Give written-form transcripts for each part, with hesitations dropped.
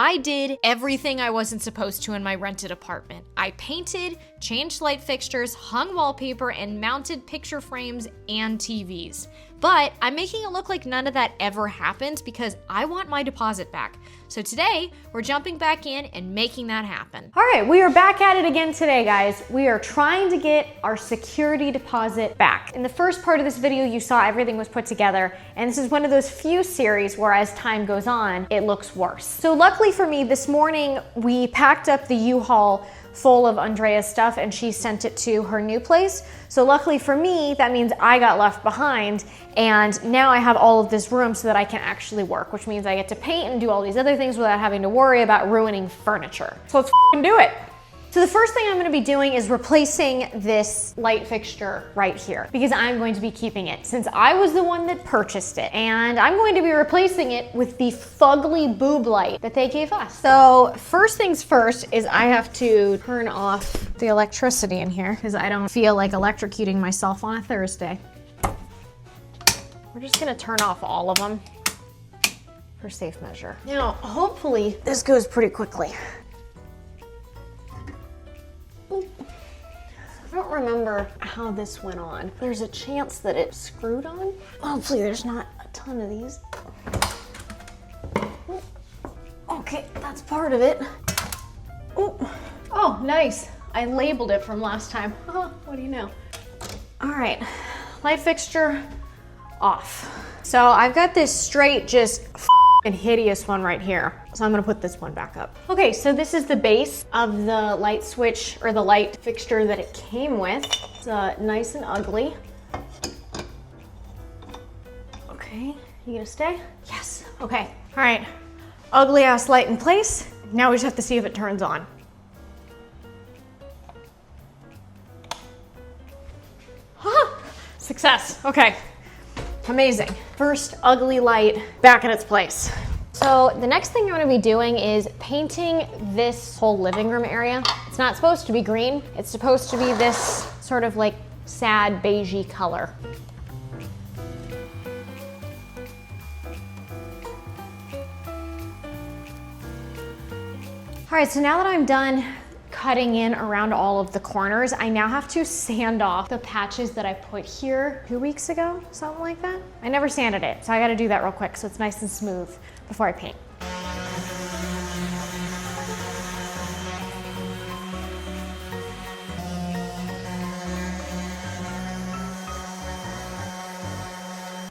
I did everything I wasn't supposed to in my rented apartment. I painted, changed light fixtures, hung wallpaper, and mounted picture frames and TVs. But I'm making it look like none of that ever happened because I want my deposit back. So today, we're jumping back in and making that happen. All right, we are back at it again today, guys. We are trying to get our security deposit back. In the first part of this video, you saw everything was put together, and this is one of those few series where as time goes on, it looks worse. So luckily for me, this morning, we packed up the U-Haul full of Andrea's stuff and she sent it to her new place. So luckily for me, that means I got left behind and now I have all of this room so that I can actually work, which means I get to paint and do all these other things without having to worry about ruining furniture. So let's f***ing do it. So the first thing I'm gonna be doing is replacing this light fixture right here because I'm going to be keeping it since I was the one that purchased it. And I'm going to be replacing it with the fugly boob light that they gave us. So first things first is I have to turn off the electricity in here because I don't feel like electrocuting myself on a Thursday. We're just gonna turn off all of them for safe measure. Now, hopefully this goes pretty quickly. I don't remember how this went on. There's a chance that it screwed on. Hopefully there's not a ton of these. Okay, that's part of it. Oh, nice. I labeled it from last time. What do you know? All right, light fixture off. So I've got this straight, just and hideous one right here. So I'm gonna put this one back up. Okay, so this is the base of the light switch or the light fixture that it came with. It's nice and ugly. Okay, you gonna stay? Yes, okay. All right, ugly ass light in place. Now we just have to see if it turns on. Success, okay. Amazing. First ugly light back in its place. So the next thing I'm gonna be doing is painting this whole living room area. It's not supposed to be green. It's supposed to be this sort of like sad beigey color. All right, so now that I'm done cutting in around all of the corners, I now have to sand off the patches that I put here 2 weeks ago, something like that. I never sanded it, so I gotta do that real quick so it's nice and smooth before I paint.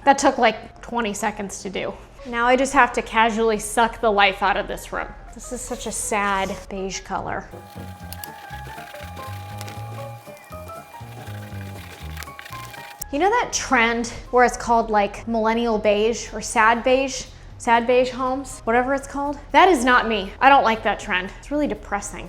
That took like 20 seconds to do. Now I just have to casually suck the life out of this room. This is such a sad beige color. You know that trend where it's called like millennial beige or sad beige homes, whatever it's called? That is not me. I don't like that trend. It's really depressing.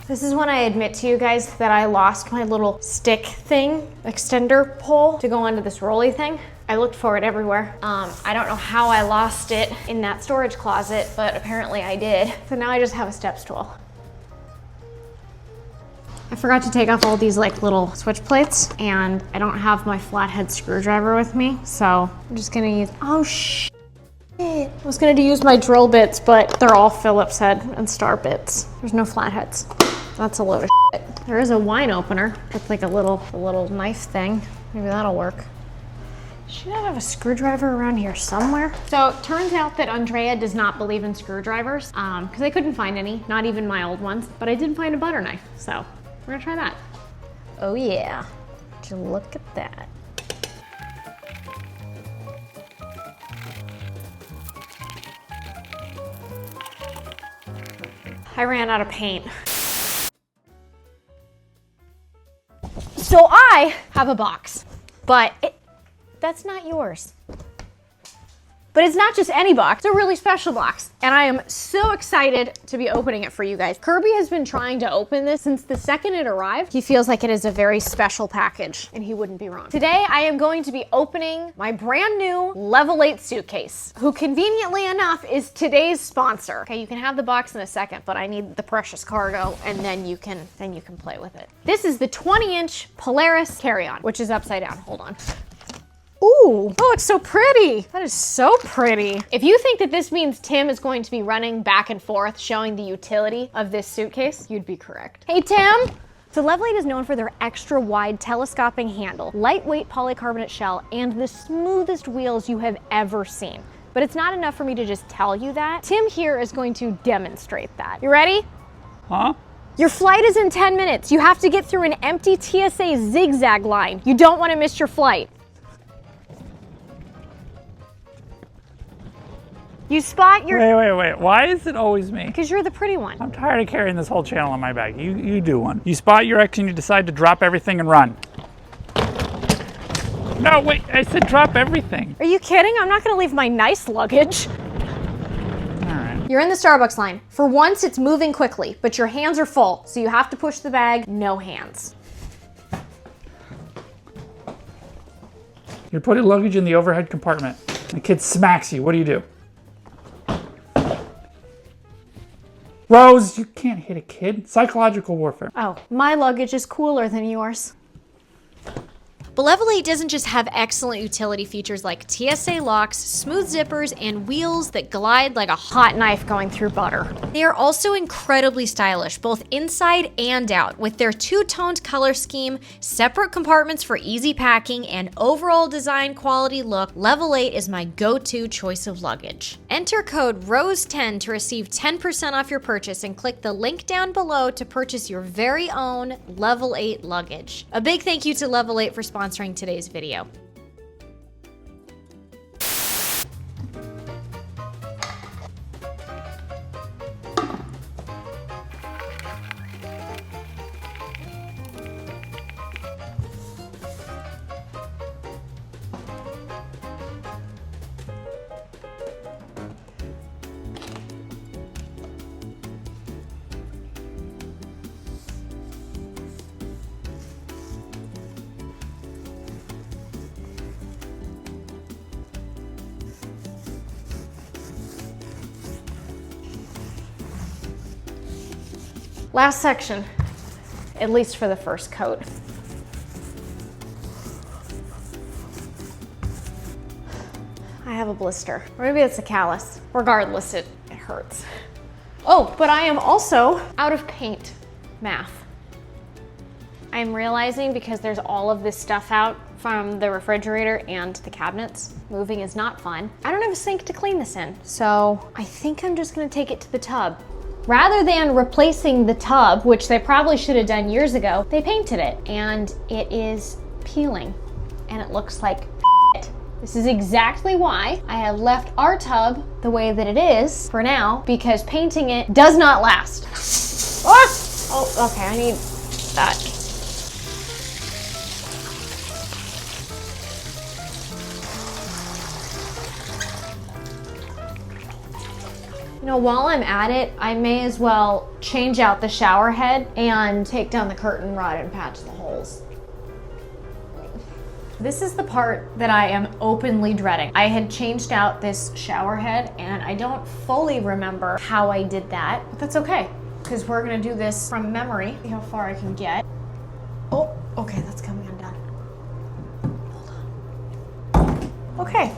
This is when I admit to you guys that I lost my little stick thing, extender pole to go onto this rolly thing. I looked for it everywhere. I don't know how I lost it in that storage closet, but apparently I did. So now I just have a step stool. I forgot to take off all these like little switch plates and I don't have my flathead screwdriver with me. So I'm just gonna use, oh shit. I was gonna use my drill bits, but they're all Phillips head and star bits. There's no flatheads. That's a load of shit. There is a wine opener with like a little knife thing. Maybe that'll work. Should I have a screwdriver around here somewhere? So it turns out that Andrea does not believe in screwdrivers because I couldn't find any, not even my old ones, but I did find a butter knife. So we're gonna try that. Oh yeah, would you look at that. I ran out of paint. So I have a box, but that's not yours. But it's not just any box, it's a really special box. And I am so excited to be opening it for you guys. Kirby has been trying to open this since the second it arrived. He feels like it is a very special package, and he wouldn't be wrong. Today, I am going to be opening my brand new Level 8 suitcase, who conveniently enough is today's sponsor. Okay, you can have the box in a second, but I need the precious cargo, and then you can play with it. This is the 20-inch Polaris carry-on, which is upside down. Hold on. Ooh, oh, it's so pretty. That is so pretty. If you think that this means Tim is going to be running back and forth showing the utility of this suitcase, you'd be correct. Hey, Tim. So Levelate is known for their extra wide telescoping handle, lightweight polycarbonate shell, and the smoothest wheels you have ever seen. But it's not enough for me to just tell you that. Tim here is going to demonstrate that. You ready? Huh? Your flight is in 10 minutes. You have to get through an empty TSA zigzag line. You don't want to miss your flight. You spot your... Wait. Why is it always me? Because you're the pretty one. I'm tired of carrying this whole channel on my back. You do one. You spot your ex and you decide to drop everything and run. No, wait, I said drop everything. Are you kidding? I'm not going to leave my nice luggage. All right. You're in the Starbucks line. For once, it's moving quickly, but your hands are full, so you have to push the bag, no hands. You're putting luggage in the overhead compartment. The kid smacks you. What do? Rose, you can't hit a kid. Psychological warfare. Oh, my luggage is cooler than yours. But Levelate doesn't just have excellent utility features like TSA locks, smooth zippers, and wheels that glide like a hot Knife going through butter. They are also incredibly stylish, both inside and out, with their two-toned color scheme, separate compartments for easy packing, and overall design quality look. Levelate is my go-to choice of luggage. Enter code ROSE10 to receive 10% off your purchase and click the link down below to purchase your very own Levelate luggage. A big thank you to Levelate for sponsoring today's video. Last section, at least for the first coat. I have a blister, or maybe it's a callus. Regardless, it hurts. Oh, but I am also out of paint. Math. I'm realizing because there's all of this stuff out from the refrigerator and the cabinets, moving is not fun. I don't have a sink to clean this in, so I think I'm just gonna take it to the tub. Rather than replacing the tub, which they probably should have done years ago, they painted it and it is peeling and it looks like shit. This is exactly why I have left our tub the way that it is for now, because painting it does not last. Oh, okay, I need that. You know, while I'm at it, I may as well change out the shower head and take down the curtain rod and patch the holes. This is the part that I am openly dreading. I had changed out this shower head and I don't fully remember how I did that, but that's okay, because we're gonna do this from memory, see how far I can get. Oh, okay, that's coming undone. Hold on. Okay.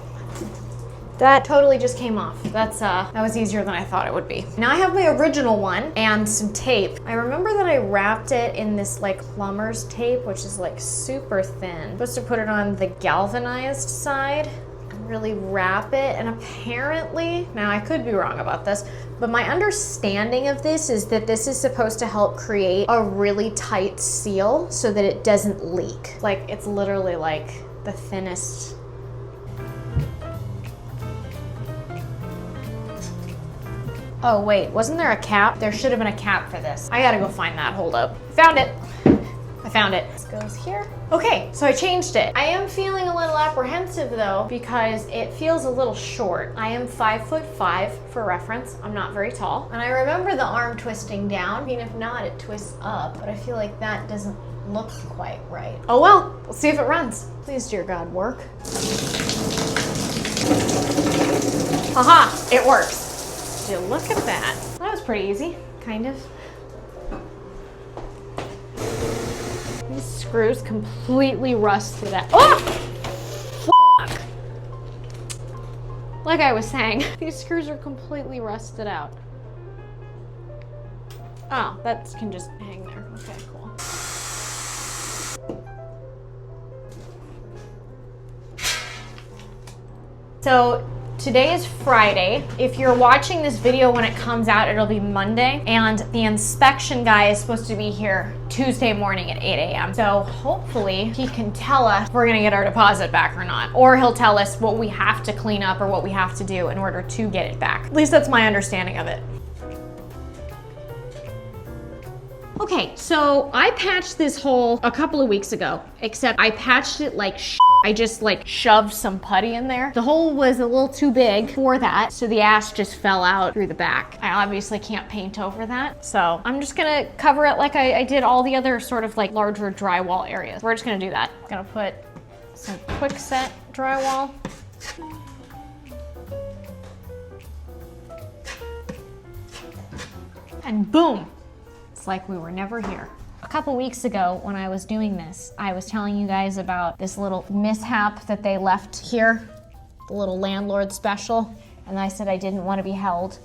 That totally just came off. That was easier than I thought it would be. Now I have my original one and some tape. I remember that I wrapped it in this like plumber's tape, which is like super thin. I'm supposed to put it on the galvanized side and really wrap it. And apparently, now I could be wrong about this, but my understanding of this is that this is supposed to help create a really tight seal so that it doesn't leak. Like it's literally like the thinnest. Oh wait, wasn't there a cap? There should have been a cap for this. I gotta go find that, hold up. Found it. I found it. This goes here. Okay, so I changed it. I am feeling a little apprehensive though, because it feels a little short. I am 5'5" for reference. I'm not very tall. And I remember the arm twisting down. I mean, if not, it twists up, but I feel like that doesn't look quite right. Oh well, we'll see if it runs. Please, dear God, work. Haha, it works. Look at that. That was pretty easy, kind of. These screws completely rust through that. Oh! Like I was saying, these screws are completely rusted out. Oh, that can just hang there. Okay, cool. So today is Friday. If you're watching this video when it comes out, it'll be Monday. And the inspection guy is supposed to be here Tuesday morning at 8 a.m. So hopefully he can tell us if we're gonna get our deposit back or not. Or he'll tell us what we have to clean up or what we have to do in order to get it back. At least that's my understanding of it. Okay, so I patched this hole a couple of weeks ago, except I patched it like I just like shoved some putty in there. The hole was a little too big for that, so the ash just fell out through the back. I obviously can't paint over that, so I'm just gonna cover it like I did all the other sort of like larger drywall areas. We're just gonna do that. Gonna put some quick set drywall. And boom. It's like we were never here. A couple weeks ago when I was doing this, I was telling you guys about this little mishap that they left here, the little landlord special, and I said I didn't want to be held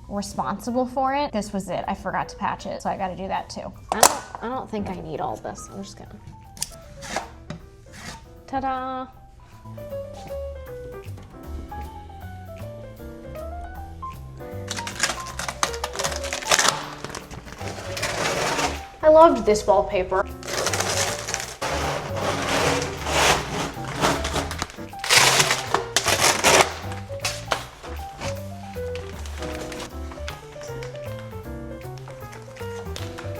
responsible for it. This was it. I forgot to patch it, so I got to do that too. I don't think I need all this. I'm just gonna. Ta-da! I loved this wallpaper.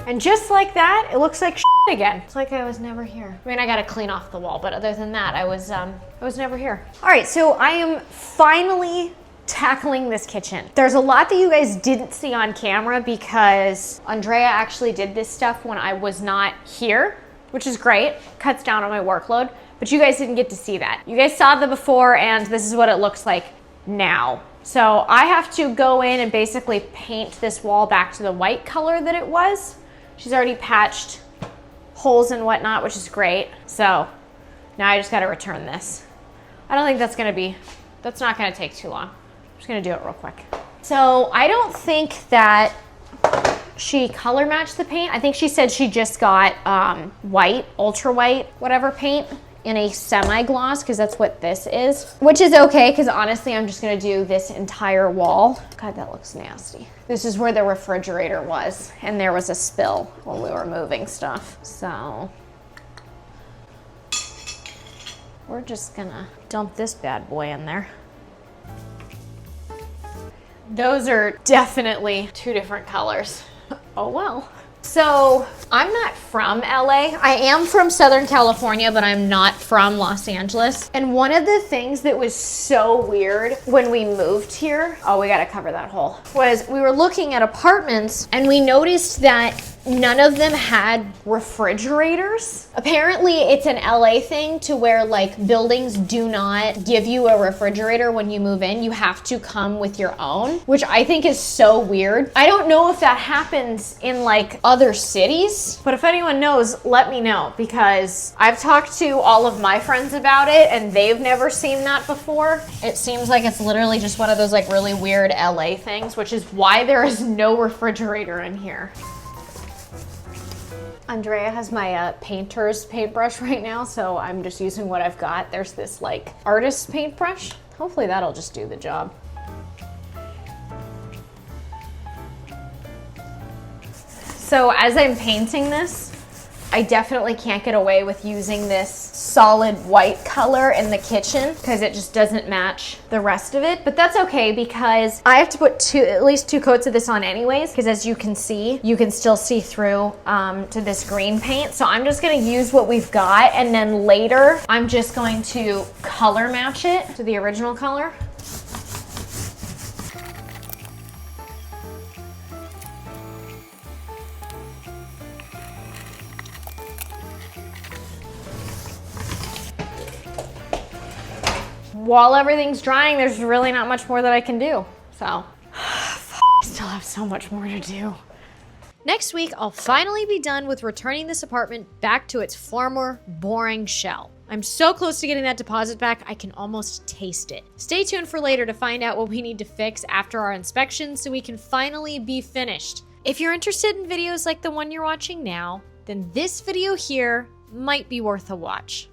And just like that, it looks like again. It's like I was never here. I mean, I gotta clean off the wall, but other than that, I was never here. All right, so I am finally tackling this kitchen. There's a lot that you guys didn't see on camera because Andrea actually did this stuff when I was not here, which is great, cuts down on my workload, but you guys didn't get to see that. You guys saw the before and this is what it looks like now. So I have to go in and basically paint this wall back to the white color that it was. She's already patched holes and whatnot, which is great. So now I just gotta return this. I don't think that's not gonna take too long. I'm just gonna do it real quick. So I don't think that she color matched the paint. I think she said she just got white, ultra white, whatever paint in a semi-gloss, because that's what this is, which is okay, because honestly, I'm just gonna do this entire wall. God, that looks nasty. This is where the refrigerator was, and there was a spill when we were moving stuff. So we're just gonna dump this bad boy in there. Those are definitely two different colors. Oh well. So I'm not from LA. I am from Southern California, but I'm not from Los Angeles. And one of the things that was so weird when we moved here, oh, we gotta cover that hole, was we were looking at apartments and we noticed that none of them had refrigerators. Apparently it's an LA thing to where like buildings do not give you a refrigerator when you move in. You have to come with your own, which I think is so weird. I don't know if that happens in like other cities, but if anyone knows, let me know, because I've talked to all of my friends about it and they've never seen that before. It seems like it's literally just one of those like really weird LA things, which is why there is no refrigerator in here. Andrea has my painter's paintbrush right now, so I'm just using what I've got. There's this like artist paintbrush. Hopefully that'll just do the job. So as I'm painting this, I definitely can't get away with using this solid white color in the kitchen because it just doesn't match the rest of it. But that's okay because I have to put at least two coats of this on anyways, because as you can see, you can still see through to this green paint. So I'm just gonna use what we've got, and then later I'm just going to color match it to the original color. While everything's drying, there's really not much more that I can do. So, I still have so much more to do. Next week, I'll finally be done with returning this apartment back to its former boring shell. I'm so close to getting that deposit back, I can almost taste it. Stay tuned for later to find out what we need to fix after our inspection so we can finally be finished. If you're interested in videos like the one you're watching now, then this video here might be worth a watch.